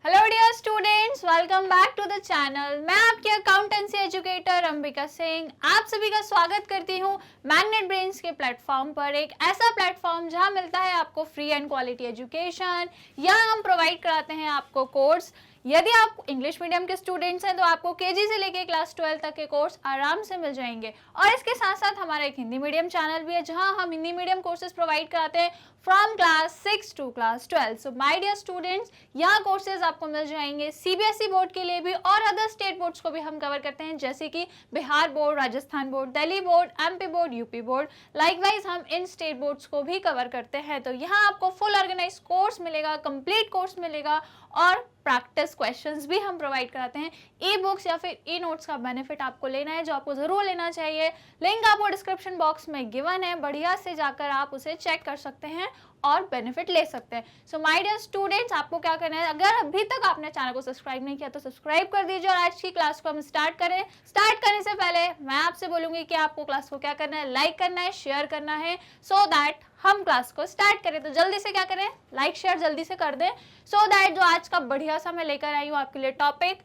Hello dear students, welcome back to the channel. मैं आपकी accountancy educator Ambika Singh आप सभी का स्वागत करती हूँ मैग्नेट ब्रेन्स के प्लेटफॉर्म पर। एक ऐसा प्लेटफॉर्म जहाँ मिलता है आपको फ्री एंड क्वालिटी एजुकेशन। यहाँ हम प्रोवाइड कराते हैं आपको कोर्स। यदि आप इंग्लिश मीडियम के स्टूडेंट्स हैं तो आपको केजी से लेके क्लास 12 तक के कोर्स आराम से मिल जाएंगे। और इसके साथ साथ हमारा एक हिंदी मीडियम चैनल भी है जहां हम हिंदी मीडियम कोर्सेज प्रोवाइड कराते हैं from class 6 to class 12। So my dear students, यहाँ कोर्सेज आपको मिल जाएंगे सीबीएसई बोर्ड के लिए भी और अदर स्टेट बोर्ड्स को भी हम कवर करते हैं, जैसे कि Bihar board, Rajasthan board, Delhi board, MP board, UP board. Likewise हम इन स्टेट बोर्ड्स को भी कवर करते हैं। तो यहाँ आपको फुल ऑर्गेनाइज कोर्स मिलेगा, कंप्लीट कोर्स मिलेगा और प्रैक्टिस क्वेश्चंस भी हम प्रोवाइड कराते हैं। ई बुक्स या फिर ई नोट्स का बेनिफिट आपको लेना है, जो आपको जरूर लेना चाहिए। लिंक आपको डिस्क्रिप्शन बॉक्स में गिवन है, बढ़िया से जाकर आप उसे चेक कर सकते हैं और बेनिफिट ले सकते हैं। सो माय डियर स्टूडेंट्स, आपको क्या करना है, अगर अभी तक आपने चैनल को सब्सक्राइब नहीं किया तो सब्सक्राइब कर दीजिए। और आज की क्लास को हम स्टार्ट करें। स्टार्ट करने से पहले मैं आपसे बोलूंगी कि आपको क्लास को क्या करना है, लाइक करना है, शेयर करना है, सो दैट हम क्लास को स्टार्ट करें। तो जल्दी से क्या करें, लाइक शेयर जल्दी से कर दें, सो दैट जो आज का बढ़िया सा मैं लेकर आई हूँ आपके लिए टॉपिक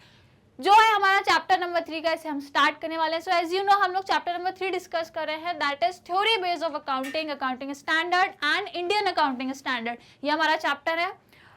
जो है हमारा चैप्टर नंबर 3 का, इसे हम स्टार्ट करने वाले हैं। सो एज यू नो हम लोग चैप्टर नंबर 3 डिस्कस कर रहे हैं, that is theory base of accounting, accounting standard and Indian accounting standard. ये हमारा चैप्टर है।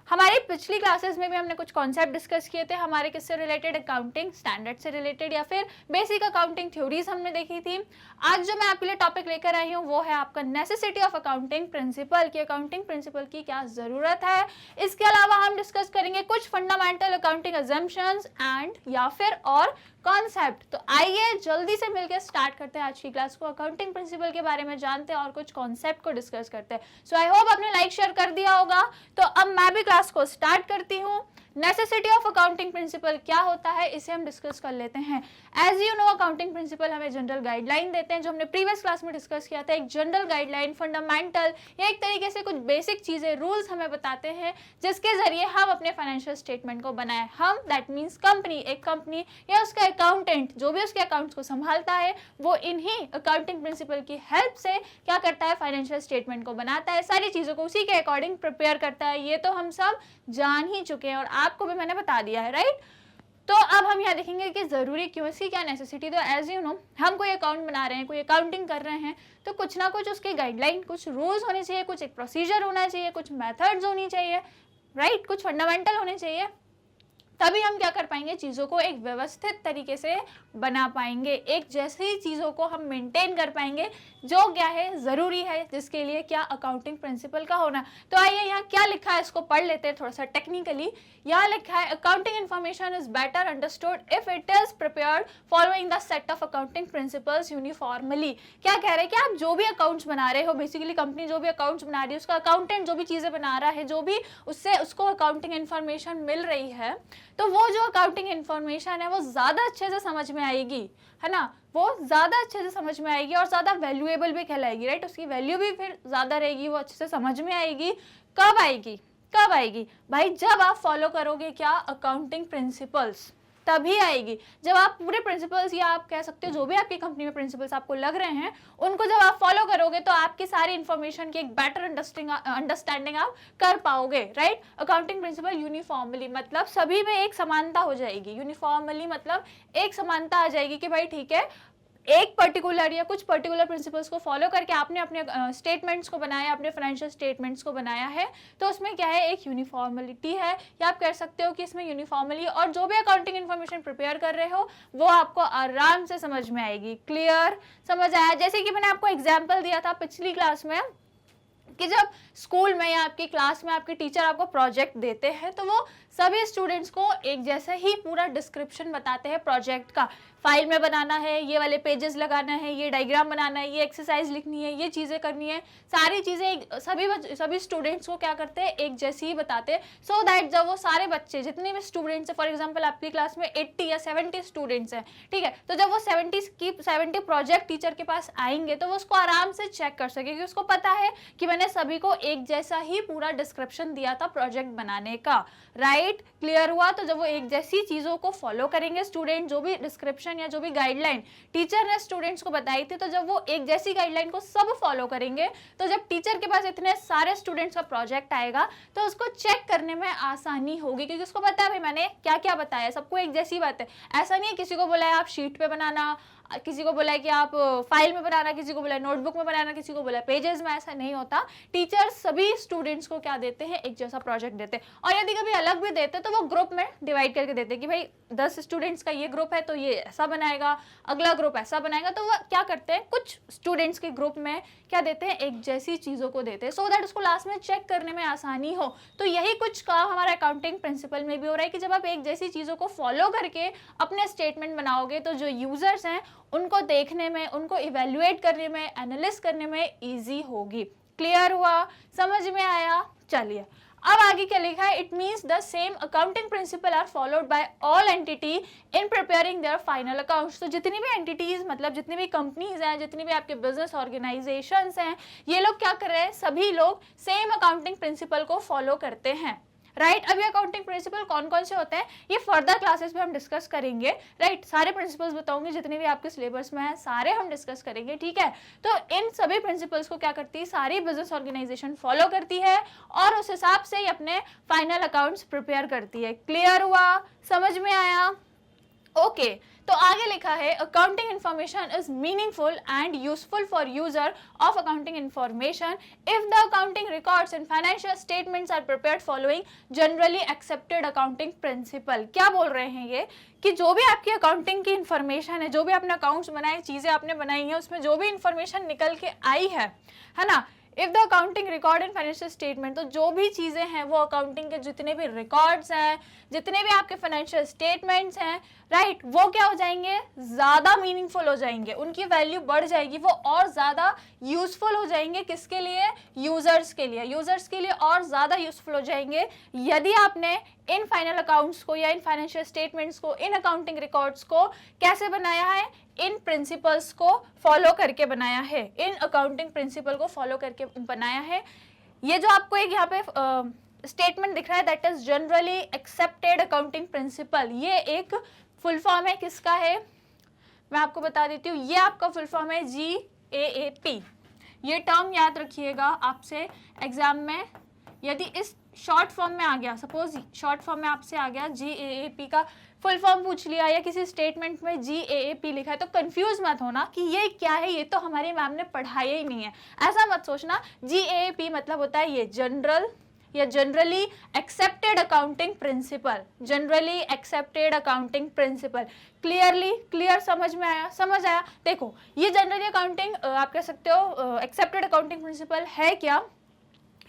हमारी पिछली क्लासेस में भी हमने कुछ कॉन्सेप्ट डिस्कस किए थे हमारे किससे रिलेटेड, अकाउंटिंग स्टैंडर्ड से रिलेटेड या फिर बेसिक अकाउंटिंग थ्योरीज हमने देखी थी। आज जो मैं आपके लिए टॉपिक लेकर आई हूँ वो है आपका नेसेसिटी ऑफ अकाउंटिंग प्रिंसिपल, की अकाउंटिंग प्रिंसिपल की क्या जरूरत है। इसके अलावा हम डिस्कस करेंगे कुछ फंडामेंटल अकाउंटिंग अजम्पशंस एंड या फिर और कॉन्सेप्ट। तो आइए जल्दी से मिलकर स्टार्ट करते हैं आज की क्लास को, अकाउंटिंग प्रिंसिपल के बारे में जानते हैं और कुछ कॉन्सेप्ट को डिस्कस करते हैं। सो आई होप आपने लाइक शेयर कर दिया होगा। तो अब मैं भी क्लास को स्टार्ट करती हूँ। नेसेसिटी ऑफ अकाउंटिंग प्रिंसिपल क्या होता है इसे हम डिस्कस कर लेते हैं। As you know accounting principle हमें जनरल गाइडलाइन देते हैं, जो हमने प्रीवियस क्लास में डिस्कस किया था। एक जनरल गाइडलाइन, फंडामेंटल या एक तरीके से कुछ बेसिक चीजें, रूल्स हमें बताते हैं जिसके जरिए हम अपने फाइनेंशियल स्टेटमेंट को बनाएं। हम दैट मीन्स कंपनी, एक कंपनी या उसका अकाउंटेंट जो भी उसके अकाउंट्स को संभालता है वो इन्हीं अकाउंटिंग प्रिंसिपल की हेल्प से क्या करता है, फाइनेंशियल स्टेटमेंट को बनाता है, सारी चीजों को उसी के अकॉर्डिंग प्रिपेयर करता है। ये तो हम सब जान ही चुके हैं और आपको भी मैंने बता दिया है, राइट। तो अब हम यहाँ देखेंगे कि जरूरी क्यों, इसकी क्या नेसेसिटी। तो एज यू नो हम कोई अकाउंट बना रहे हैं, कोई अकाउंटिंग कर रहे हैं, तो कुछ ना कुछ उसकी गाइडलाइन, कुछ रूल्स होने चाहिए, कुछ एक प्रोसीजर होना चाहिए, कुछ मेथड्स होनी चाहिए, राइट, कुछ फंडामेंटल होने चाहिए। तभी हम क्या कर पाएंगे, चीज़ों को एक व्यवस्थित तरीके से बना पाएंगे, एक जैसी चीज़ों को हम मेंटेन कर पाएंगे जो क्या है, ज़रूरी है, जिसके लिए क्या, अकाउंटिंग प्रिंसिपल का होना। तो आइए यहाँ क्या लिखा है इसको पढ़ लेते हैं थोड़ा सा टेक्निकली। यहाँ लिखा है accounting information is better understood if it is prepared following the set of accounting principles uniformly. क्या कह रहे हैं कि आप जो भी अकाउंट्स बना रहे हो, बेसिकली कंपनी जो भी अकाउंट्स बना रही है, उसका अकाउंटेंट जो भी चीज़ें बना रहा है, जो भी उससे उसको अकाउंटिंग इन्फॉर्मेशन मिल रही है, तो वो जो अकाउंटिंग इन्फॉर्मेशन है वो ज़्यादा अच्छे से समझ में आएगी, है ना, वो ज़्यादा अच्छे से समझ में आएगी और ज़्यादा वैल्यूएबल भी कहलाएगी, राइट। उसकी वैल्यू भी फिर ज़्यादा रहेगी, वो अच्छे से समझ में आएगी। कब आएगी, कब आएगी भाई, जब आप फॉलो करोगे क्या, अकाउंटिंग प्रिंसिपल्स, तभी आएगी। जब आप पूरे प्रिंसिपल्स या आप कह सकते हो जो भी आपकी कंपनी में प्रिंसिपल्स आपको लग रहे हैं उनको जब आप फॉलो करोगे तो आपकी सारी इंफॉर्मेशन की एक बेटर अंडरस्टैंडिंग आप कर पाओगे, राइट। अकाउंटिंग प्रिंसिपल यूनिफॉर्मली मतलब सभी में एक समानता हो जाएगी, यूनिफॉर्मली मतलब एक समानता आ जाएगी कि भाई ठीक है, एक पर्टिकुलर या कुछ पर्टिकुलर प्रिंसिपल्स को फॉलो करके आपने अपने स्टेटमेंट्स को बनाया, अपने फाइनेंशियल स्टेटमेंट्स को बनाया है, तो उसमें क्या है, एक यूनिफॉर्मलिटी है, या आप कह सकते हो कि इसमें यूनिफॉर्मली, और जो भी अकाउंटिंग इन्फॉर्मेशन प्रिपेयर कर रहे हो वो आपको आराम से समझ में आएगी। क्लियर, समझ आया। जैसे कि मैंने आपको एग्जाम्पल दिया था पिछली क्लास में कि जब स्कूल में या आपकी क्लास में आपके टीचर आपको प्रोजेक्ट देते हैं तो वो सभी स्टूडेंट्स को एक जैसे ही पूरा डिस्क्रिप्शन बताते हैं प्रोजेक्ट का, फाइल में बनाना है, ये वाले पेजेस लगाना है, ये डायग्राम बनाना है, ये एक्सरसाइज लिखनी है, ये चीज़ें करनी है, सारी चीज़ें सभी स्टूडेंट्स को क्या करते हैं, एक जैसी ही बताते हैं, सो दैट जब वो सारे बच्चे जितने भी स्टूडेंट्स हैं, फॉर एग्जांपल आपकी क्लास में 80 या 70 स्टूडेंट्स हैं, ठीक है, तो जब वो 70 प्रोजेक्ट टीचर के पास आएंगे तो वो उसको आराम से चेक कर सके कि उसको पता है कि मैंने मैंने सभी को एक जैसा ही पूरा डिस्क्रिप्शन दिया था प्रोजेक्ट बनाने का, राइट? क्लियर हुआ? तो जब वो एक जैसी चीज़ों को फॉलो करेंगे स्टूडेंट, जो भी डिस्क्रिप्शन या जो भी गाइडलाइन टीचर ने स्टूडेंट्स को बताई थी, तो जब वो एक जैसी गाइडलाइन को सब फॉलो करेंगे, तो जब टीचर के पास इतने सारे स्टूडेंट्स का प्रोजेक्ट आएगा तो उसको चेक करने में आसानी होगी, क्योंकि उसको पता है भाई मैंने क्या क्या बताया, सबको एक जैसी बात है। ऐसा नहीं है किसी को बोला है आप शीट पे बनाना, किसी को बोला है कि आप फाइल में बनाना, किसी को बोला है नोटबुक में बनाना, किसी को बोला है पेजेस में, ऐसा नहीं होता। टीचर सभी स्टूडेंट्स को क्या देते हैं, एक जैसा प्रोजेक्ट देते हैं, और यदि कभी अलग भी देते तो वो ग्रुप में डिवाइड करके देते हैं कि भाई 10 स्टूडेंट्स का ये ग्रुप है तो ये ऐसा बनाएगा, अगला ग्रुप ऐसा बनाएगा। तो वो क्या करते हैं, कुछ स्टूडेंट्स के ग्रुप में क्या देते हैं, एक जैसी चीज़ों को देते हैं, सो दैट उसको लास्ट में चेक करने में आसानी हो। तो यही कुछ काम हमारा अकाउंटिंग प्रिंसिपल में भी हो रहा है कि जब आप एक जैसी चीज़ों को फॉलो करके अपने स्टेटमेंट बनाओगे तो जो यूजर्स हैं उनको देखने में, उनको इवेल्युएट करने में, एनालिसिस करने में इजी होगी। क्लियर हुआ? समझ में आया? चलिए अब आगे क्या लिखा है, it means the same accounting principle are followed by all entity in preparing their final accounts. तो जितनी भी एंटिटीज, मतलब जितनी भी कंपनीज हैं, जितनी भी आपके बिजनेस ऑर्गेनाइजेशंस हैं, ये लोग क्या कर रहे हैं, सभी लोग सेम अकाउंटिंग प्रिंसिपल को फॉलो करते हैं, राइट? अभी अकाउंटिंग प्रिंसिपल कौन कौन से होते हैं ये फर्दर क्लासेस में हम डिस्कस करेंगे, राइट? सारे प्रिंसिपल्स बताऊंगी, जितने भी आपके सिलेबस में है सारे हम डिस्कस करेंगे, ठीक है? तो इन सभी प्रिंसिपल्स को क्या करती है, सारी बिजनेस ऑर्गेनाइजेशन फॉलो करती है और उस हिसाब से ही अपने फाइनल अकाउंट्स प्रिपेयर करती है। क्लियर हुआ? समझ में आया? ओके तो आगे लिखा है, accounting information is meaningful and useful for user of accounting information if the accounting records and financial statements are prepared following generally accepted accounting principle. क्या बोल रहे हैं ये, कि जो भी आपकी अकाउंटिंग की इंफॉर्मेशन है, जो भी आपने अकाउंट्स बनाए, चीजें आपने बनाई हैं, उसमें जो भी इंफॉर्मेशन निकल के आई है ना, if the accounting record and financial statement, तो जो भी चीजें हैं वो अकाउंटिंग के जितने भी रिकॉर्ड्स हैं, जितने भी आपके फाइनेंशियल स्टेटमेंट्स हैं, राइट, वो क्या हो जाएंगे, ज्यादा मीनिंगफुल हो जाएंगे, उनकी वैल्यू बढ़ जाएगी, वो और ज्यादा यूजफुल हो जाएंगे। किसके लिए? यूजर्स के लिए। यूजर्स के लिए और ज्यादा यूजफुल हो जाएंगे यदि आपने इन फाइनल अकाउंट्स को या इन फाइनेंशियल स्टेटमेंट्स को, इन अकाउंटिंग रिकॉर्ड्स को कैसे बनाया है, इन प्रिंसिपल्स को फॉलो करके बनाया है, इन अकाउंटिंग प्रिंसिपल को फॉलो करके बनाया है। ये जो आपको एक यहाँ पे स्टेटमेंट दिख रहा है, that is generally accepted accounting principal, ये एक फुल फॉर्म है, किसका है मैं आपको बता देती हूँ, ये आपका फुल फॉर्म है GAAP। ये टर्म याद रखिएगा, आपसे एग्जाम में यदि इस शॉर्ट फॉर्म में आ गया, सपोज शॉर्ट फॉर्म में आपसे आ गया GAAP का फुल फॉर्म पूछ लिया, या किसी स्टेटमेंट में GAAP लिखा है, तो कंफ्यूज मत होना कि ये क्या है, ये तो हमारी मैम ने पढ़ाया ही नहीं है, ऐसा मत सोचना। GAAP मतलब होता है ये जनरल या generally accepted accounting principal, generally accepted accounting principal. Clear? समझ में आया? समझ आया? देखो ये जनरली अकाउंटिंग आप कह सकते हो एक्सेप्टेड अकाउंटिंग प्रिंसिपल है क्या,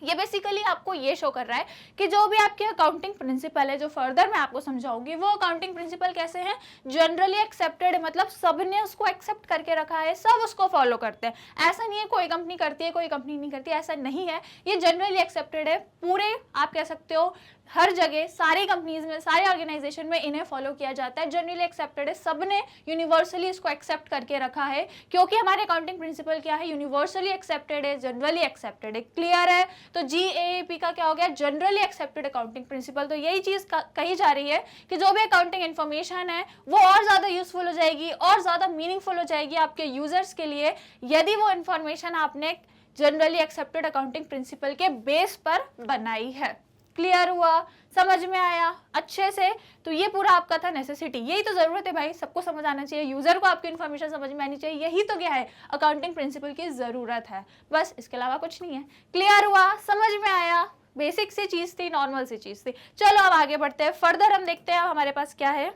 ये बेसिकली आपको ये शो कर रहा है कि जो भी आपके अकाउंटिंग प्रिंसिपल है, जो फर्दर मैं आपको समझाऊंगी, वो अकाउंटिंग प्रिंसिपल कैसे हैं, जनरली एक्सेप्टेड है, मतलब सबने उसको एक्सेप्ट करके रखा है, सब उसको फॉलो करते हैं। ऐसा नहीं है कोई कंपनी करती है कोई कंपनी नहीं करती, ऐसा नहीं है, ये जनरली एक्सेप्टेड है, पूरे आप कह सकते हो हर जगह, सारी कंपनीज में, सारे ऑर्गेनाइजेशन में इन्हें फॉलो किया जाता है, जनरली एक्सेप्टेड है, सबने यूनिवर्सली इसको एक्सेप्ट करके रखा है, क्योंकि हमारे अकाउंटिंग प्रिंसिपल क्या है, यूनिवर्सली एक्सेप्टेड है, जनरली एक्सेप्टेड है। क्लियर है? तो GAAP का क्या हो गया, जनरली एक्सेप्टेड अकाउंटिंग प्रिंसिपल। तो यही चीज कही जा रही है कि जो भी अकाउंटिंग इन्फॉर्मेशन है वो और ज्यादा यूजफुल हो जाएगी, और ज्यादा मीनिंगफुल हो जाएगी आपके यूजर्स के लिए, यदि वो इन्फॉर्मेशन आपने जनरली एक्सेप्टेड अकाउंटिंग प्रिंसिपल के बेस पर बनाई है। क्लियर हुआ? समझ में आया अच्छे से? तो ये पूरा आपका था नेसेसिटी, यही तो जरूरत है भाई, सबको समझ आना चाहिए, यूजर को आपकी इन्फॉर्मेशन समझ में आनी चाहिए, यही तो क्या है अकाउंटिंग प्रिंसिपल की जरूरत है, बस इसके अलावा कुछ नहीं है। क्लियर हुआ? समझ में आया? बेसिक सी चीज थी, नॉर्मल सी चीज थी। चलो अब आगे बढ़ते हैं, फर्दर हम देखते हैं हमारे पास क्या है,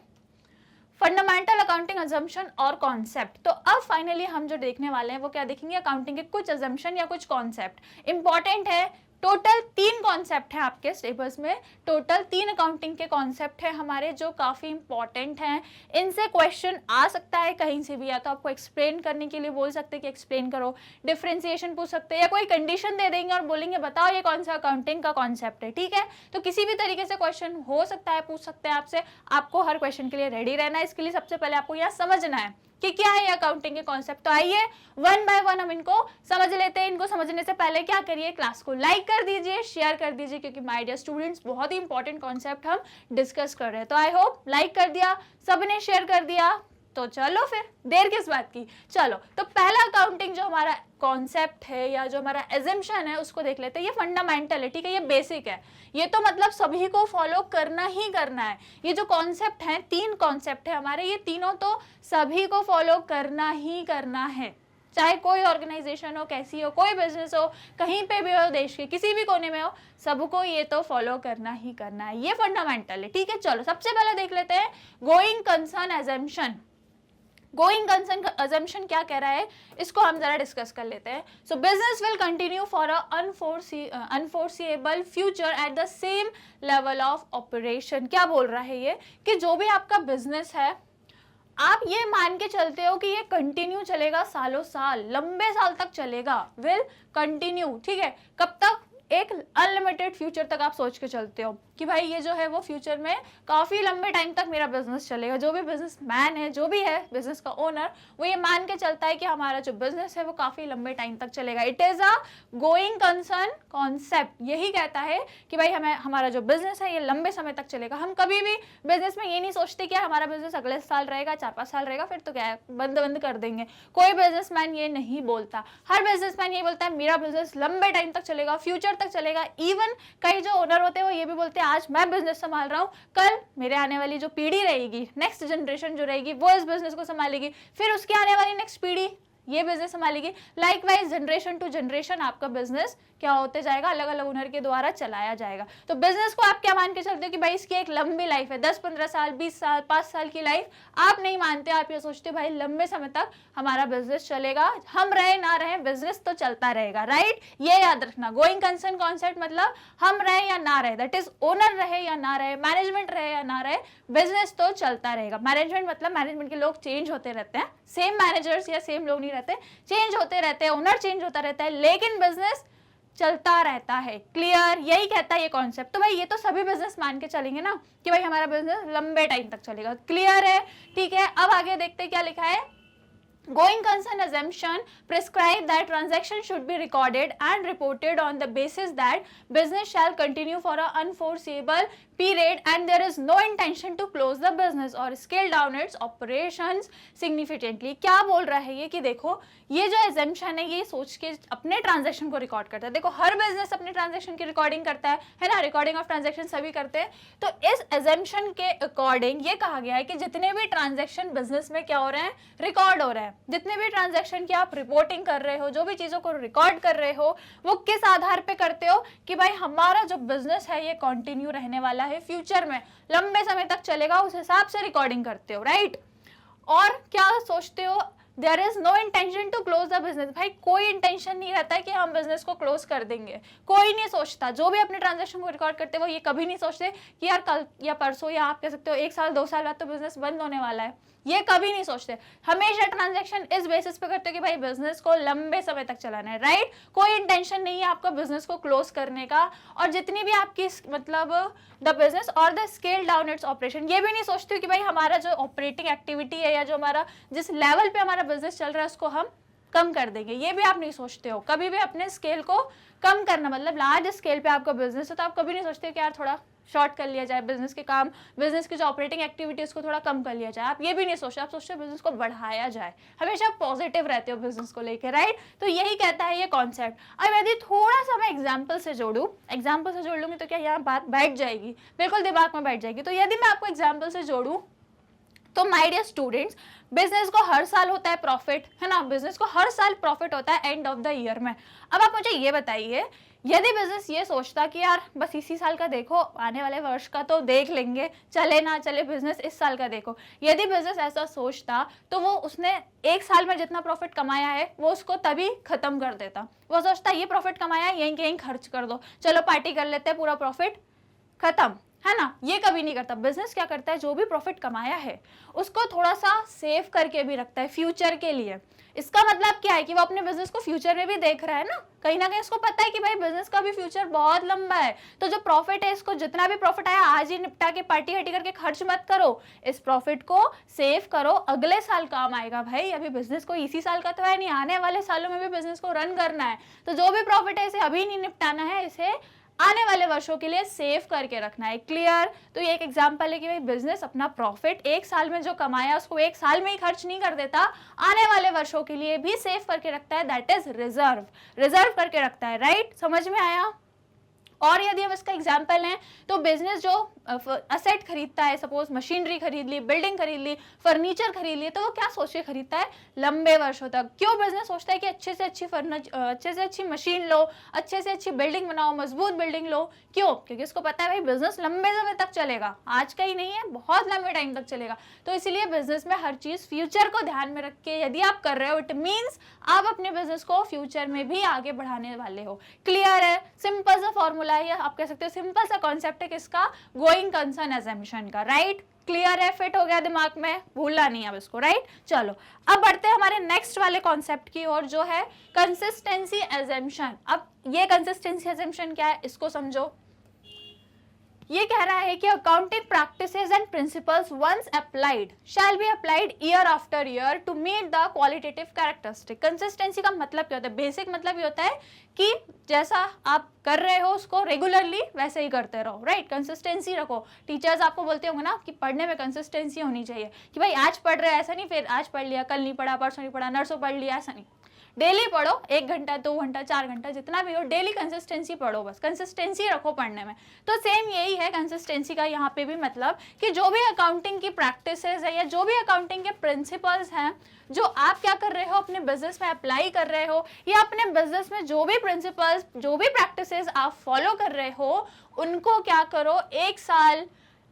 फंडामेंटल अकाउंटिंग अजम्पशन और कॉन्सेप्ट। तो अब फाइनली हम जो देखने वाले हैं वो क्या देखेंगे, अकाउंटिंग के कुछ अजम्पशन या कुछ कॉन्सेप्ट। इंपॉर्टेंट है, टोटल 3 कॉन्सेप्ट हैं आपके सिलेबस में, टोटल 3 अकाउंटिंग के कॉन्सेप्ट हैं हमारे जो काफ़ी इंपॉर्टेंट हैं। इनसे क्वेश्चन आ सकता है कहीं से भी, या तो आपको एक्सप्लेन करने के लिए बोल सकते हैं कि एक्सप्लेन करो, डिफ्रेंसिएशन पूछ सकते हैं, या कोई कंडीशन दे देंगे और बोलेंगे बताओ ये कौन सा अकाउंटिंग का कॉन्सेप्ट है, ठीक है। तो किसी भी तरीके से क्वेश्चन हो सकता है, पूछ सकते हैं आपसे, आपको हर क्वेश्चन के लिए रेडी रहना है। इसके लिए सबसे पहले आपको यहाँ समझना है कि क्या है ये अकाउंटिंग के कॉन्सेप्ट। तो आइए वन बाय वन हम इनको समझ लेते हैं। इनको समझने से पहले क्या करिए, क्लास को लाइक कर दीजिए, शेयर कर दीजिए, क्योंकि माय डियर स्टूडेंट्स बहुत ही इंपॉर्टेंट कॉन्सेप्ट हम डिस्कस कर रहे हैं। तो आई होप लाइक कर दिया सबने, शेयर कर दिया, तो चलो फिर देर किस बात की, चलो। तो पहला अकाउंटिंग जो हमारा कॉन्सेप्ट है या जो हमारा एजम्पशन है उसको देख लेते हैं। ये फंडामेंटल है, ठीक है, ये बेसिक है, ये तो मतलब सभी को फॉलो करना ही करना है। ये जो कॉन्सेप्ट है, 3 कॉन्सेप्ट है हमारे, ये तीनों तो सभी को फॉलो करना ही करना है, चाहे कोई ऑर्गेनाइजेशन हो, कैसी हो, कोई बिजनेस हो, कहीं पे भी हो, देश के किसी भी कोने में हो, सबको ये तो फॉलो करना ही करना है, ये फंडामेंटल है, ठीक है। चलो सबसे पहले देख लेते हैं going concern assumption. Going concern assumption क्या कह रहा है, इसको हम जरा डिस्कस कर लेते हैं। So business will continue for a unforeseeable future at the same level of operation. क्या बोल रहा है ये, कि जो भी आपका बिजनेस है आप ये मान के चलते हो कि ये कंटिन्यू चलेगा, सालों साल, लंबे साल तक चलेगा, विल कंटिन्यू, ठीक है। कब तक, एक अनलिमिटेड फ्यूचर तक आप सोच के चलते हो कि भाई ये जो है वो फ्यूचर में काफ़ी लंबे टाइम तक मेरा बिजनेस चलेगा। जो भी बिजनेस मैन है, जो भी है बिजनेस का ओनर, वो ये मान के चलता है कि हमारा जो बिजनेस है वो काफ़ी लंबे टाइम तक चलेगा। It is a going concern concept, यही कहता है कि भाई हमें हमारा जो बिजनेस है ये लंबे समय तक चलेगा। हम कभी भी बिजनेस में ये नहीं सोचते कि हमारा बिजनेस अगले साल रहेगा, 4-5 साल रहेगा, फिर तो क्या है बंद कर देंगे। कोई बिजनेसमैन ये नहीं बोलता। हर बिजनेसमैन ये बोलता है मेरा बिजनेस लंबे टाइम तक चलेगा, फ्यूचर तक चलेगा। इवन कई जो ओनर होते हैं वो ये भी बोलते हैं आज मैं बिजनेस संभाल रहा हूँ, कल मेरे आने वाली जो पीढ़ी रहेगी, नेक्स्ट जनरेशन जो रहेगी, वो इस बिजनेस को संभालेगी, फिर उसके आने वाली नेक्स्ट पीढ़ी ये बिजनेस संभालेगी। लाइकवाइज जनरेशन टू जनरेशन आपका बिजनेस क्या होते जाएगा, अलग अलग ओनर के द्वारा चलाया जाएगा। तो बिजनेस को आप क्या मान के चलते हो कि भाई इसकी एक लंबी लाइफ है, 10-15 साल, 20 साल, 5 साल की लाइफ आप नहीं मानते। आप ये सोचते हो भाई लंबे समय तक हमारा बिजनेस चलेगा, हम रहे ना रहे बिजनेस तो चलता रहेगा, राइट। ये याद रखना, गोइंग कंसर्न कॉन्सेप्ट मतलब हम रहे या ना रहे, दैट इज ओनर रहे या ना रहे, मैनेजमेंट रहे या ना रहे, बिजनेस तो चलता रहेगा। मैनेजमेंट मतलब मैनेजमेंट के लोग चेंज होते रहते हैं, सेम मैनेजर्स या सेम लोग नहीं रहते, चेंज होते रहते हैं, ओनर चेंज होता रहता है, लेकिन बिजनेस चलता रहता है। क्लियर, यही कहता है ये कॉन्सेप्ट। तो भाई ये तो सभी बिजनेस मान के चलेंगे ना कि भाई हमारा बिजनेस लंबे टाइम तक चलेगा। क्लियर है, ठीक है। अब आगे देखते हैं क्या लिखा है। Going concern assumption prescribe that transaction should be recorded and reported on the basis that business shall continue for an unforeseeable period and there is no intention to close the business or scale down its operations significantly। क्या बोल रहा है ये कि देखो ये जो assumption है ये सोच के अपने ट्रांजेक्शन को रिकॉर्ड करता है। देखो हर बिजनेस अपने ट्रांजेक्शन की रिकॉर्डिंग करता है ना, रिकॉर्डिंग ऑफ ट्रांजेक्शन सभी करते हैं। तो इस assumption के अकॉर्डिंग ये कहा गया है कि जितने भी ट्रांजेक्शन बिजनेस में क्या हो रहे हैं, रिकॉर्ड हो रहे हैं, जितने भी ट्रांजैक्शन की आप रिपोर्टिंग कर रहे हो, जो भी चीजों को रिकॉर्ड कर रहे हो, वो किस आधार पे करते हो कि भाई हमारा जो बिजनेस है ये कंटिन्यू रहने वाला है, फ्यूचर में लंबे समय तक चलेगा, उस हिसाब से रिकॉर्डिंग करते हो, राइट। और क्या सोचते हो, there is no intention to close the business. भाई कोई इंटेंशन नहीं रहता है कि हम बिजनेस को क्लोज कर देंगे, कोई नहीं सोचता। जो भी अपने ट्रांजैक्शन को रिकॉर्ड करते हैं वो ये कभी नहीं सोचते कि यार कल या परसों या आप कह सकते हो 1 साल 2 साल बाद तो बिजनेस बंद होने वाला है, ये कभी नहीं सोचते। हमेशा ट्रांजैक्शन इस बेसिस पे करते हो कि भाई बिजनेस को लंबे समय तक चलाना है, राइट। कोई इंटेंशन नहीं है आपको बिजनेस को क्लोज करने का। और जितनी भी आपकी मतलब द बिजनेस और the scale down its operation, ये भी नहीं सोचते कि भाई हमारा जो ऑपरेटिंग एक्टिविटी है या जो हमारा जिस लेवल पे हमारा बिजनेस चल रहा है उसको हम कम कर देंगे, ये भी आप नहीं सोचते हो। कभी भी अपने स्केल को कम करना, मतलब लार्ज स्केल पे आपका बिजनेस है तो आप कभी नहीं सोचते कि यार थोड़ा शॉर्ट कर लिया जाए बिजनेस के काम, बिजनेस की जो ऑपरेटिंग एक्टिविटीज को थोड़ा कम कर लिया जाए, आप ये भी नहीं सोचते। आप सोचते हो बिजनेस को बढ़ाया जाए, हमेशा पॉजिटिव रहते हो बिजनेस को लेकर, राइट। तो यही कहता है ये कॉन्सेप्ट। अब यदि थोड़ा सा मैं एग्जाम्पल से जोड़ूं, एग्जाम्पल से जोड़ लूंगी तो क्या यहाँ बात बैठ जाएगी, बिल्कुल दिमाग में बैठ जाएगी। तो यदि मैं आपको एग्जाम्पल से जोड़ूं तो माय डियर स्टूडेंट्स, बिजनेस को हर साल होता है प्रॉफिट, है ना, बिजनेस को हर साल प्रॉफिट होता है एंड ऑफ द ईयर में। अब आप मुझे ये बताइए यदि बिजनेस ये सोचता कि यार बस इसी साल का देखो, आने वाले वर्ष का तो देख लेंगे, चले ना चले बिजनेस इस साल का देखो, यदि बिजनेस ऐसा सोचता तो वो उसने एक साल में जितना प्रॉफिट कमाया है वो उसको तभी खत्म कर देता। वो सोचता ये प्रॉफिट कमाया यहीं कहीं खर्च कर दो, चलो पार्टी कर लेते हैं, पूरा प्रॉफिट खत्म, है ना। ये कभी नहीं करता। बिजनेस क्या करता है, जो भी प्रॉफिट कमाया है उसको थोड़ा सा सेव करके भी रखता है फ्यूचर के लिए। इसका मतलब क्या है कि वो अपने बिजनेस को फ्यूचर में भी देख रहा है ना कहीं उसको पता है कि भाई बिजनेस का भी फ्यूचर बहुत लंबा है। तो जो प्रॉफिट है, इसको जितना भी प्रॉफिट आया आज ही निपटा के पार्टी हटी करके खर्च मत करो, इस प्रॉफिट को सेव करो, अगले साल काम आएगा। भाई अभी बिजनेस को इसी साल का तो है नहीं, आने वाले सालों में भी बिजनेस को रन करना है। तो जो भी प्रॉफिट है इसे अभी नहीं निपटाना है, इसे आने वाले वर्षों के लिए सेव करके रखना है। क्लियर। तो ये एक एग्जांपल है कि भाई बिजनेस अपना प्रॉफिट एक साल में जो कमाया उसको एक साल में ही खर्च नहीं कर देता, आने वाले वर्षों के लिए भी सेव करके रखता है, दैट इज रिजर्व करके रखता है। राइट, समझ में आया। और यदि हम इसका एग्जाम्पल लें तो बिजनेस जो असेट खरीदता है, सपोज मशीनरी खरीद ली, बिल्डिंग खरीद ली, फर्नीचर खरीद ली, तो वो क्या सोच के खरीदता है, लंबे वर्षों तक। क्यों बिजनेस सोचता है कि अच्छे से अच्छी मशीन लो, अच्छे से अच्छी बिल्डिंग बनाओ, मजबूत बिल्डिंग लो। क्यों? क्योंकि उसको पता है भाई बिजनेस लंबे समय तक चलेगा, आज का ही नहीं है, बहुत लंबे टाइम तक चलेगा। तो इसलिए बिजनेस में हर चीज फ्यूचर को ध्यान में रख के यदि आप कर रहे हो, इट मीन्स आप अपने बिजनेस को फ्यूचर में भी आगे बढ़ाने वाले हो। क्लियर है। सिंपल सा फॉर्मूला है, आप कह सकते हो सिंपल सा कॉन्सेप्ट है किसका, गोइंग कंसर्न अजम्पशन का। राइट, क्लियर है, फिट हो गया दिमाग में, भूलना नहीं अब इसको। राइट, चलो अब बढ़ते हैं हमारे नेक्स्ट वाले कॉन्सेप्ट की ओर, जो है कंसिस्टेंसी अजम्पशन। अब ये कंसिस्टेंसी अजम्पशन क्या है, इसको समझो। ये कह रहा है कि accounting practices and principles once applied shall be applied year after year to meet the qualitative characteristic. Consistency का मतलब क्या होता है, बेसिक मतलब ये होता है कि जैसा आप कर रहे हो उसको रेगुलरली वैसे ही करते रहो। राइट, कंसिस्टेंसी रखो। टीचर्स आपको बोलते होंगे ना कि पढ़ने में कंसिस्टेंसी होनी चाहिए, कि भाई आज पढ़ रहे हैं, ऐसा नहीं फिर आज पढ़ लिया, कल नहीं पढ़ा, परसों नहीं पढ़ा, नरसों पढ़ लिया, ऐसा नहीं। डेली पढ़ो, 1 घंटा 2 घंटा 4 घंटा जितना भी हो, डेली कंसिस्टेंसी पढ़ो, बस कंसिस्टेंसी रखो पढ़ने में। तो सेम यही है कंसिस्टेंसी का यहाँ पे भी मतलब, कि जो भी अकाउंटिंग की प्रैक्टिसेस है या जो भी अकाउंटिंग के प्रिंसिपल्स हैं जो आप क्या कर रहे हो अपने बिजनेस में अप्लाई कर रहे हो, या अपने बिजनेस में जो भी प्रिंसिपल्स जो भी प्रैक्टिसेस आप फॉलो कर रहे हो, उनको क्या करो, एक साल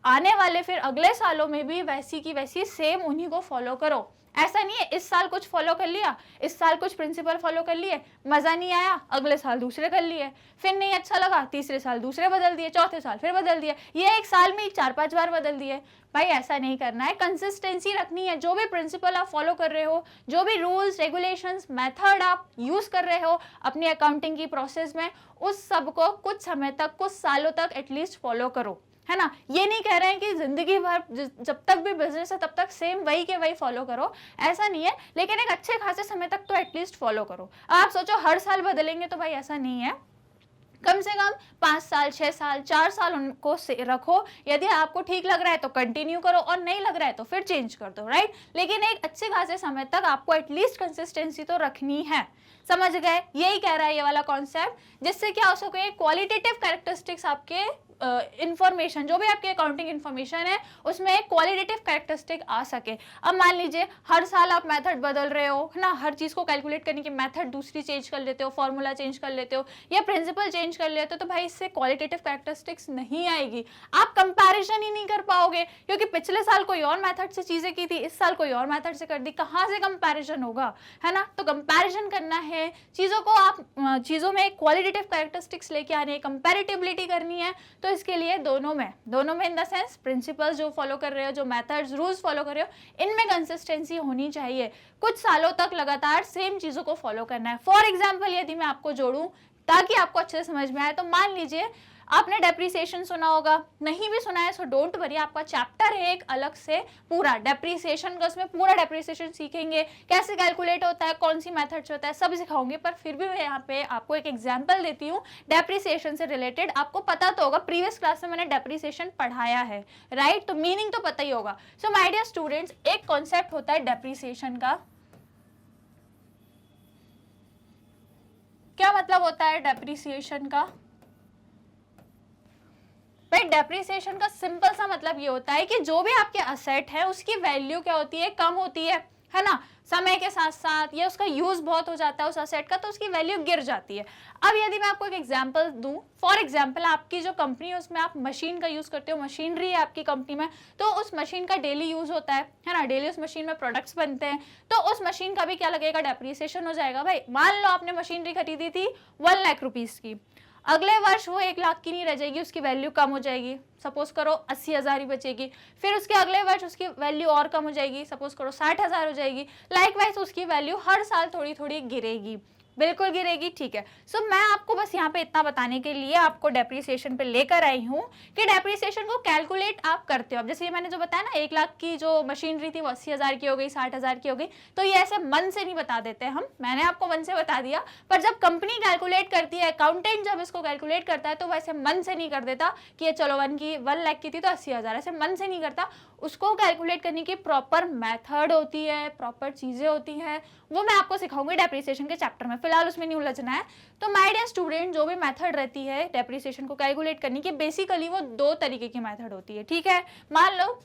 आने वाले फिर अगले सालों में भी वैसी की वैसी सेम उन्हीं को फॉलो करो। ऐसा नहीं है इस साल कुछ फॉलो कर लिया, इस साल कुछ प्रिंसिपल फॉलो कर लिए, मजा नहीं आया, अगले साल दूसरे कर लिए, फिर नहीं अच्छा लगा, तीसरे साल दूसरे बदल दिए, चौथे साल फिर बदल दिए, ये एक साल में 4-5 बार बदल दिए। भाई ऐसा नहीं करना है, कंसिस्टेंसी रखनी है। जो भी प्रिंसिपल आप फॉलो कर रहे हो, जो भी रूल्स रेगुलेशंस मेथड आप यूज कर रहे हो अपनी अकाउंटिंग की प्रोसेस में, उस सब को कुछ समय तक, कुछ सालों तक एटलीस्ट फॉलो करो, है ना। ये नहीं कह रहे हैं कि जिंदगी भर जब तक भी बिजनेस है तब तक सेम वही के वही फॉलो करो, ऐसा नहीं है, लेकिन एक अच्छे खासे समय तक तो एटलीस्ट फॉलो करो। आप सोचो हर साल बदलेंगे, तो भाई ऐसा नहीं है, कम से कम 5 साल 6 साल 4 साल उनको रखो। यदि आपको ठीक लग रहा है तो कंटिन्यू करो, और नहीं लग रहा है तो फिर चेंज कर दो। राइट, लेकिन एक अच्छे खासे समय तक आपको एटलीस्ट कंसिस्टेंसी तो रखनी है। समझ गए, यही कह रहा है ये वाला कॉन्सेप्ट, जिससे क्या हो सके, क्वालिटेटिव कैरेक्टरिस्टिक्स आपके इंफॉर्मेशन जो भी आपकी अकाउंटिंग इंफॉर्मेशन है उसमें एक क्वालिटेटिव कैरेक्टरिस्टिक आ सके। अब मान लीजिए हर साल आप मेथड बदल रहे हो, है ना, हर चीज को कैलकुलेट करने की मेथड दूसरी चेंज कर लेते हो, फॉर्मूला चेंज कर लेते हो, या प्रिंसिपल चेंज कर लेते हो, तो भाई इससे क्वालिटेटिव कैरेक्टरिस्टिक्स नहीं आएगी। आप कंपैरिजन ही नहीं कर पाओगे, क्योंकि पिछले साल कोई और मेथड से चीजें की थी, इस साल कोई और मेथड से कर दी, कहाँ से कंपैरिजन होगा, है ना। तो कंपैरिजन करना है चीजों को, आप चीजों में क्वालिटेटिव कैरेक्टरिस्टिक्स लेके आने, कंपैरेटिबिलिटी करनी है। तो इसके लिए दोनों में इन द सेंस प्रिंसिपल्स जो फॉलो कर रहे हो, जो मेथड्स रूल्स फॉलो कर रहे हो, इनमें कंसिस्टेंसी होनी चाहिए। कुछ सालों तक लगातार सेम चीजों को फॉलो करना है। फॉर एग्जांपल यदि मैं आपको जोड़ूं ताकि आपको अच्छे से समझ में आए, तो मान लीजिए आपने डेप्रिसिएशन सुना होगा, नहीं भी सुना है सो डोंट वरी, आपका चैप्टर है एक अलग से पूरा डेप्रिसिएशन का, उसमें पूरा डेप्रिसिएशन सीखेंगे, कैसे कैलकुलेट होता है, कौन सी मेथड से होता है, सब सिखाऊंगे। पर फिर भी मैं यहाँ पे आपको एक एग्जांपल देती हूँ डेप्रिसिएशन से रिलेटेड। आपको पता तो होगा, प्रीवियस क्लास में मैंने डेप्रिसिएशन पढ़ाया है, राइट, तो मीनिंग तो पता ही होगा। सो माय डियर स्टूडेंट्स, एक कॉन्सेप्ट होता है डेप्रिसिएशन का। क्या मतलब होता है डेप्रिसिएशन का? भाई डेप्रिसिएशन का सिंपल सा मतलब ये होता है कि जो भी आपके असेट है उसकी वैल्यू क्या होती है, कम होती है है ना, समय के साथ साथ ये उसका यूज बहुत हो जाता है उस असेट का, तो उसकी वैल्यू गिर जाती है। अब यदि मैं आपको एक एग्जांपल दूं, फॉर एग्जांपल आपकी जो कंपनी है उसमें आप मशीन का यूज करते हो, मशीनरी है आपकी कंपनी में, तो उस मशीन का डेली यूज होता है ना, डेली उस मशीन में प्रोडक्ट्स बनते हैं, तो उस मशीन का भी क्या लगेगा, डेप्रिसिएशन हो जाएगा। भाई मान लो आपने मशीनरी खरीदी थी 1 लाख रुपीज की, अगले वर्ष वो 1 लाख की नहीं रह जाएगी, उसकी वैल्यू कम हो जाएगी, सपोज करो 80,000 ही बचेगी। फिर उसके अगले वर्ष उसकी वैल्यू और कम हो जाएगी, सपोज करो 60,000 हो जाएगी। लाइकवाइज उसकी वैल्यू हर साल थोड़ी थोड़ी गिरेगी, बिल्कुल गिरेगी, ठीक है। सो मैं आपको बस यहाँ पे इतना बताने के लिए आपको डेप्रिसिएशन पे लेकर आई हूँ कि डेप्रिसिएशन को कैलकुलेट आप करते हो। अब जैसे ये मैंने जो बताया ना, 1 लाख की जो मशीनरी थी वो 80,000 की हो गई, 60,000 की हो गई, तो ये ऐसे मन से नहीं बता देते हम, मैंने आपको मन से बता दिया, पर जब कंपनी कैलकुलेट करती है, अकाउंटेंट जब इसको कैलकुलेट करता है, तो वैसे मन से नहीं कर देता कि ये चलो 1 लाख की थी तो 80,000, ऐसे मन से नहीं करता। उसको कैलकुलेट करने की प्रॉपर मेथड होती है, प्रॉपर चीजें होती हैं, वो मैं आपको सिखाऊंगी डेप्रिसिएशन के चैप्टर में, फिलहाल उसमें नहीं उलझना है। तो माय डियर स्टूडेंट, जो भी मेथड रहती है डेप्रिसिएशन को कैलकुलेट करने की, बेसिकली वो 2 तरीके की मेथड होती है, ठीक है। मान लो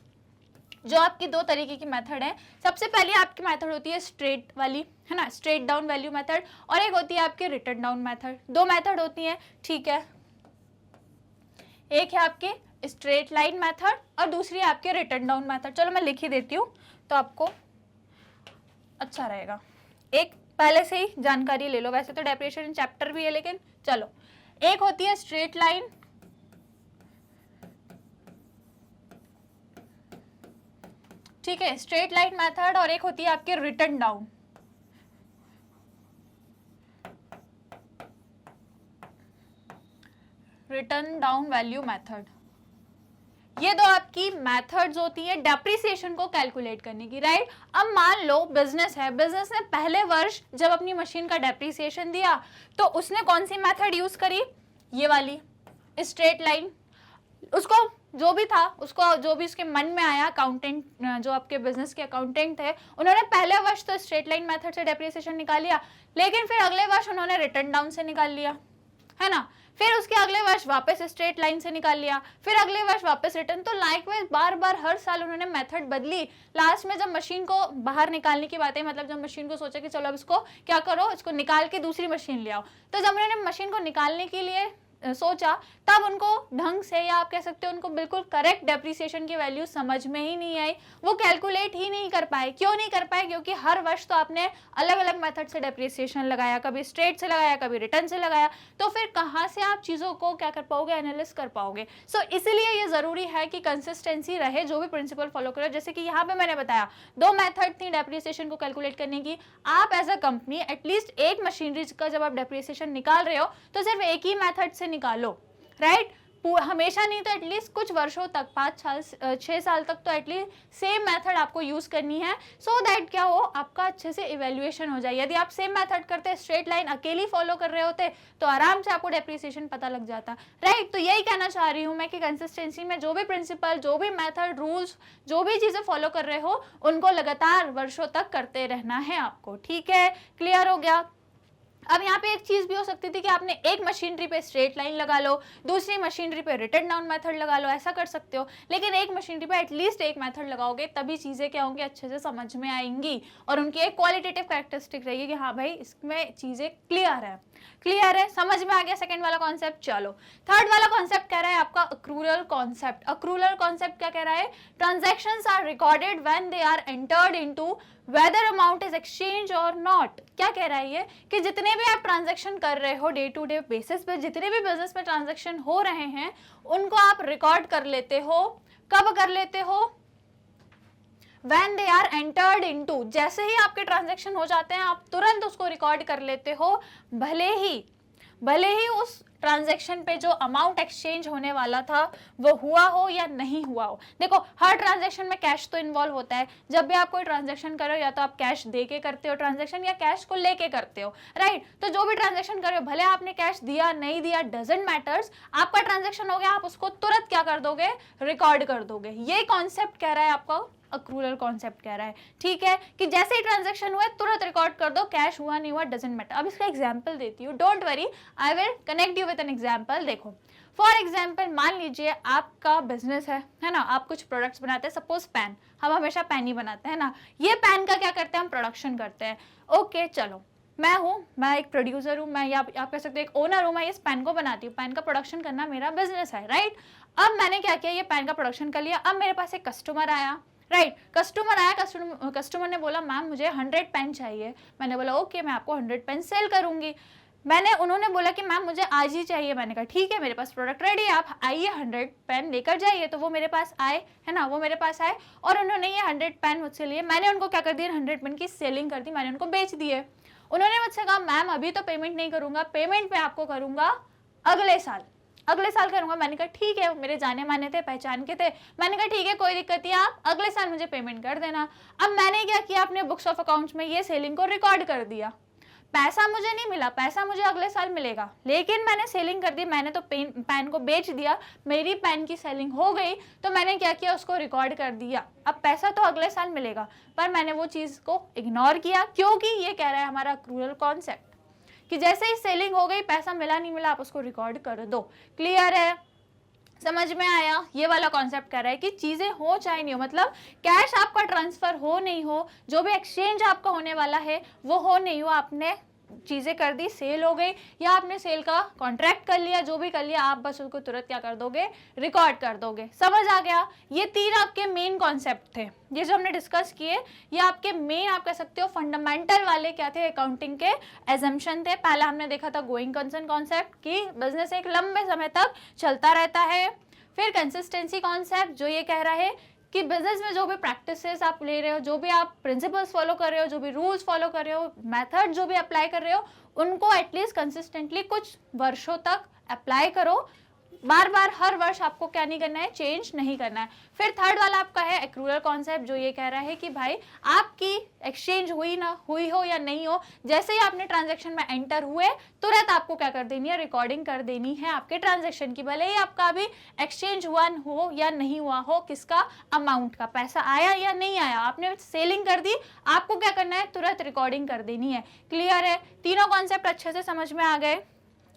जो आपकी 2 तरीके की मेथड है, सबसे पहले आपकी मेथड होती है स्ट्रेट वाली, है ना, स्ट्रेट डाउन वैल्यू मेथड, और एक होती है आपकी रिटर्न डाउन मेथड। 2 मेथड होती है, ठीक है। एक है आपके स्ट्रेट लाइन मेथड और दूसरी है आपके रिटर्न डाउन मेथड। चलो मैं लिख ही देती हूँ तो आपको अच्छा रहेगा, एक पहले से ही जानकारी ले लो। वैसे तो डेप्रिसिएशन चैप्टर भी है, लेकिन चलो, एक होती है स्ट्रेट लाइन, ठीक है, स्ट्रेट लाइन मेथड, और एक होती है आपकी return down. Return down value method, ये 2 आपकी मेथड्स होती है डेप्रिसिएशन को कैलकुलेट करने की, राइट। अब मान लो बिजनेस है, बिजनेस ने पहले वर्ष जब अपनी मशीन का डेप्रिसिएशन दिया तो उसने कौन सी मेथड यूज करी, ये वाली स्ट्रेट लाइन। उसको जो भी था, उसको जो भी उसके मन में आया, अकाउंटेंट जो आपके बिजनेस के अकाउंटेंट थे, उन्होंने पहले वर्ष तो स्ट्रेट लाइन मेथड से डेप्रिसिएशन निकाल लिया, लेकिन फिर अगले वर्ष उन्होंने रिटर्न डाउन से निकाल लिया, है ना। फिर उसके अगले वर्ष वापस स्ट्रेट लाइन से निकाल लिया, फिर अगले वर्ष वापस रिटर्न। तो लाइकवाइज बार बार हर साल उन्होंने मेथड बदली। लास्ट में जब मशीन को बाहर निकालने की बात है, मतलब जब मशीन को सोचा कि चलो अब इसको क्या करो, इसको निकाल के दूसरी मशीन ले आओ, तो जब उन्होंने मशीन को निकालने के लिए सोचा, तब उनको ढंग से, या आप कह सकते हो उनको बिल्कुल करेक्ट डेप्रिसिएशन की वैल्यू समझ में ही नहीं आई, वो कैलकुलेट ही नहीं कर पाए। क्यों नहीं कर पाए, क्योंकि हर वर्ष तो आपने अलग अलग मेथड से डेप्रिसिएशन लगाया, कभी स्ट्रेट से लगाया, कभी रिटर्न से लगाया, तो फिर कहाँ से आप चीज़ों को क्या कर पाओगे, एनालिसिस कर पाओगे। सो इसलिए ये ज़रूरी है कि कंसिस्टेंसी रहे, जो भी प्रिंसिपल फॉलो करो। जैसे कि यहाँ पे मैंने बताया 2 मेथड थी डेप्रिसिएशन को कैलकुलेट करने की। आप एज अ कंपनी एटलीस्ट एक मशीनरी का जब आप डेप्रिसिएशन निकाल रहे हो तो सिर्फ एक ही मेथड से निकालो, राइट। हमेशा नहीं तो एटलीस्ट कुछ वर्षों तक, 5 साल 6 साल तक तो एटलीस्ट सेम मेथड आपको यूज करनी है, सो दैट क्या हो, आपका अच्छे से इवेल्युएशन हो जाए। यदि आप सेम मेथड करते, स्ट्रेट लाइन अकेली फॉलो कर रहे होते, तो आराम से आपको डेप्रिसिएशन पता लग जाता, राइट। तो यही कहना चाह रही हूँ मैं कि कंसिस्टेंसी में जो भी प्रिंसिपल, जो भी मेथड, रूल्स, जो भी चीजें फॉलो कर रहे हो, उनको लगातार वर्षों तक करते रहना है आपको, ठीक है। क्लियर हो गया। अब यहाँ पे एक चीज भी हो सकती थी कि आपने एक मशीनरी पे स्ट्रेट लाइन लगा लो, दूसरी मशीनरी पे रिटर्न डाउन मेथड लगा लो, ऐसा कर सकते हो, लेकिन एक मशीनरी पे एटलीस्ट एक मेथड लगाओगे, तभी चीजें क्या होंगी, अच्छे से समझ में आएंगी, और उनकी एक क्वालिटेटिव कैरेक्टरिस्टिक रहेगी कि हाँ भाई इसमें चीजें क्लियर है, क्लियर है, समझ में आ गया। सेकंड वाला कॉन्सेप्ट। चलो थर्ड वाला कॉन्सेप्ट कह रहा है आपका अक्रूरल कॉन्सेप्ट। अक्रूरल कॉन्सेप्ट क्या कह रहा है, transactions are recorded when they are entered into whether amount is exchange और नॉट। क्या कह रहा है ये, कि जितने भी आप ट्रांजैक्शन कर रहे हो डे टू डे बेसिस पे, जितने भी बिजनेस में ट्रांजैक्शन हो रहे हैं, उनको आप रिकॉर्ड कर लेते हो। कब कर लेते हो, When they are entered into, जैसे ही आपके ट्रांजैक्शन हो जाते हैं आप तुरंत उसको रिकॉर्ड कर लेते हो, भले ही उस ट्रांजैक्शन पे जो अमाउंट एक्सचेंज होने वाला था वो हुआ हो या नहीं हुआ हो। देखो हर ट्रांजैक्शन में कैश तो इन्वॉल्व होता है। जब भी आप कोई ट्रांजैक्शन करो, या तो आप कैश दे के करते हो ट्रांजैक्शन, या कैश को लेके करते हो, राइट। तो जो भी ट्रांजैक्शन कर रहे हो, भले आपने कैश दिया नहीं दिया, डजंट मैटर्स, आपका ट्रांजैक्शन हो गया, आप उसको तुरंत क्या कर दोगे, रिकॉर्ड कर दोगे। ये कॉन्सेप्ट कह रहा है आपका अक्रूरल कॉन्सेप्ट कह रहा है, ठीक है, कि जैसे ही ट्रांजैक्शन हुआ तुरंत रिकॉर्ड कर दो, कैश हुआ नहीं हुआ डजंट मैटर। अब इसका एग्जांपल देती हूँ, don't worry, I will connect you with an example. देखो फॉर एग्जाम्पल मान लीजिए आपका बिजनेस है ना, आप कुछ प्रोडक्ट्स बनाते हैं, सपोज पेन, हम हमेशा पेन ही बनाते हैं ना, ये पेन का क्या करते हैं, हम प्रोडक्शन करते हैं। ओके चलो, मैं एक प्रोड्यूसर हूँ, मैं या आप कह सकते हैं एक ओनर हूँ, मैं इस पेन को बनाती हूँ, पेन का प्रोडक्शन करना मेरा बिजनेस है, राइट। अब मैंने क्या किया, ये पेन का प्रोडक्शन कर लिया। अब मेरे पास एक कस्टमर आया, राइट। कस्टमर आया, कस्टमर ने बोला मैम मुझे 100 पेन चाहिए। मैंने बोला ओके, मैं आपको 100 पेन सेल करूंगी। उन्होंने बोला कि मैम मुझे आज ही चाहिए। मैंने कहा ठीक है, मेरे पास प्रोडक्ट रेडी है, आप आइए 100 पेन लेकर जाइए। तो वो मेरे पास आए, है ना, वो मेरे पास आए और उन्होंने ये 100 पेन मुझसे लिए। मैंने उनको क्या कर दिया, 100 पेन की सेलिंग कर दी, मैंने उनको बेच दिए। उन्होंने मुझसे कहा मैम अभी तो पेमेंट नहीं करूंगा, पेमेंट मैं आपको करूंगा अगले साल करूंगा। मैंने कहा ठीक है, मेरे जाने माने थे, पहचान के थे। मैंने कहा ठीक है, कोई दिक्कत नहीं, आप अगले साल मुझे पेमेंट कर देना। अब मैंने क्या किया, अपने बुक्स ऑफ अकाउंट्स में ये सेलिंग को रिकॉर्ड कर दिया। पैसा मुझे नहीं मिला, पैसा मुझे अगले साल मिलेगा, लेकिन मैंने सेलिंग कर दी, मैंने तो पेन को बेच दिया, मेरी पेन की सेलिंग हो गई। तो मैंने क्या किया, उसको रिकॉर्ड कर दिया। अब पैसा तो अगले साल मिलेगा, पर मैंने वो चीज़ को इग्नोर किया, क्योंकि ये कह रहा है हमारा एक्रूअल कॉन्सेप्ट कि जैसे ही सेलिंग हो गई, पैसा मिला नहीं मिला, आप उसको रिकॉर्ड कर दो। क्लियर है, समझ में आया। ये वाला कॉन्सेप्ट कर रहा है कि चीजें हो चाहे नहीं हो, मतलब कैश आपका ट्रांसफर हो नहीं हो, जो भी एक्सचेंज आपका होने वाला है वो हो नहीं हो, आपने चीजें कर दी, सेल हो गई, या आपने सेल का कॉन्ट्रैक्ट कर लिया, जो भी कर लिया, आप बस उसको तुरंत क्या कर दोगे, रिकॉर्ड कर दोगे। समझ आ गया। ये 3 आपके मेन कॉन्सेप्ट थे, ये जो हमने डिस्कस किए, ये आपके मेन, आप कह सकते हो फंडामेंटल वाले क्या थे, अकाउंटिंग के एजम्पशन थे। पहला हमने देखा था गोइंग कंसर्न कॉन्सेप्ट कि बिजनेस एक लंबे समय तक चलता रहता है। फिर कंसिस्टेंसी कॉन्सेप्ट जो ये कह रहा है कि बिजनेस में जो भी प्रैक्टिसेस आप ले रहे हो, जो भी आप प्रिंसिपल्स फॉलो कर रहे हो, जो भी रूल्स फॉलो कर रहे हो, मेथड जो भी अप्लाई कर रहे हो, उनको एटलीस्ट कंसिस्टेंटली कुछ वर्षों तक अप्लाई करो। बार बार हर वर्ष आपको क्या नहीं करना है, चेंज नहीं करना है। फिर थर्ड वाला आपका है एक्रूअल कॉन्सेप्ट जो ये कह रहा है कि भाई आपकी एक्सचेंज हुई हो या नहीं हो, जैसे ही आपने ट्रांजैक्शन में एंटर हुए तुरंत आपको क्या कर देनी है, रिकॉर्डिंग कर देनी है आपके ट्रांजैक्शन की, भले ही आपका अभी एक्सचेंज हुआ हो या नहीं हुआ हो, किसका, अमाउंट का, पैसा आया या नहीं आया, आपने सेलिंग कर दी, आपको क्या करना है, तुरंत रिकॉर्डिंग कर देनी है। क्लियर है, तीनों कॉन्सेप्ट अच्छे से समझ में आ गए,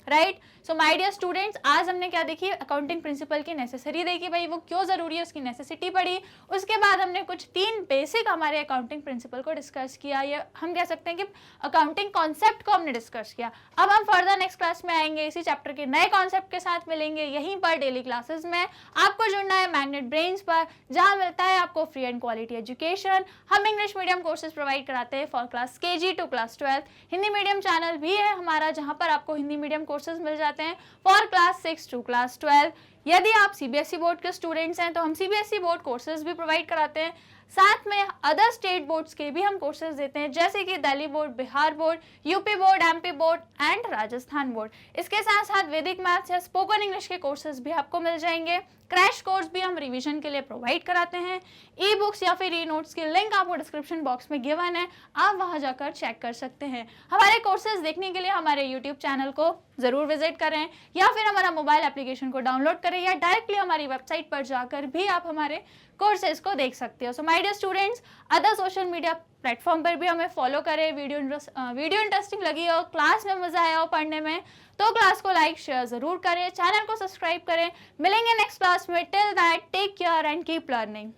right. So my dear students, आज हमने क्या देखी, अकाउंटिंग प्रिंसिपल की नेसेसरी देखी, भाई वो क्यों जरूरी है, उसकी नेसेसिटी पढ़ी। उसके बाद हमने कुछ 3 बेसिक हमारे अकाउंटिंग प्रिंसिपल को डिस्कस किया, ये हम कह सकते हैं कि अकाउंटिंग कॉन्सेप्ट को हमने डिस्कस किया। अब हम फर्दर नेक्स्ट क्लास में आएंगे, इसी चैप्टर के नए कॉन्सेप्ट के साथ मिलेंगे यहीं पर डेली क्लासेस में। आपको जुड़ना है मैग्नेट ब्रेन्स पर, जहाँ मिलता है आपको फ्री एंड क्वालिटी एजुकेशन। हम इंग्लिश मीडियम कोर्सेज प्रोवाइड कराते हैं for class KG to class 12। Hindi medium channel भी है हमारा, जहाँ पर आपको हिंदी मीडियम कोर्सेज मिल जाते हैं फॉर क्लास 6 to क्लास 12। यदि आप CBSE बोर्ड के स्टूडेंट्स हैं तो हम CBSE बोर्ड कोर्सेज भी प्रोवाइड कराते हैं, साथ में अदर स्टेट बोर्ड्स के भी हम कोर्सेज देते हैं, जैसे कि Delhi board, Bihar board, UP board, MP board and Rajasthan board. इसके साथ साथ वैदिक मैथ्स या स्पोकन इंग्लिश के कोर्सेज भी आपको मिल जाएंगे। क्रैश कोर्स भी हम रिवीजन के लिए प्रोवाइड कराते हैं। ई बुक्स या फिर ई नोट्स की लिंक आपको डिस्क्रिप्शन बॉक्स में गिवन है, आप वहां जाकर चेक कर सकते हैं। हमारे कोर्सेज देखने के लिए हमारे यूट्यूब चैनल को जरूर विजिट करें, या फिर हमारा मोबाइल एप्लीकेशन को डाउनलोड करें, या डायरेक्टली हमारी वेबसाइट पर जाकर भी आप हमारे कोर्सेज को देख सकते हो। So my dear students, other social media platform पर भी हमें फॉलो करें। वीडियो इंटरेस्टिंग लगी हो, क्लास में मजा आया हो पढ़ने में, तो क्लास को लाइक शेयर जरूर करें, चैनल को सब्सक्राइब करें। मिलेंगे नेक्स्ट क्लास में, till that take care and keep learning.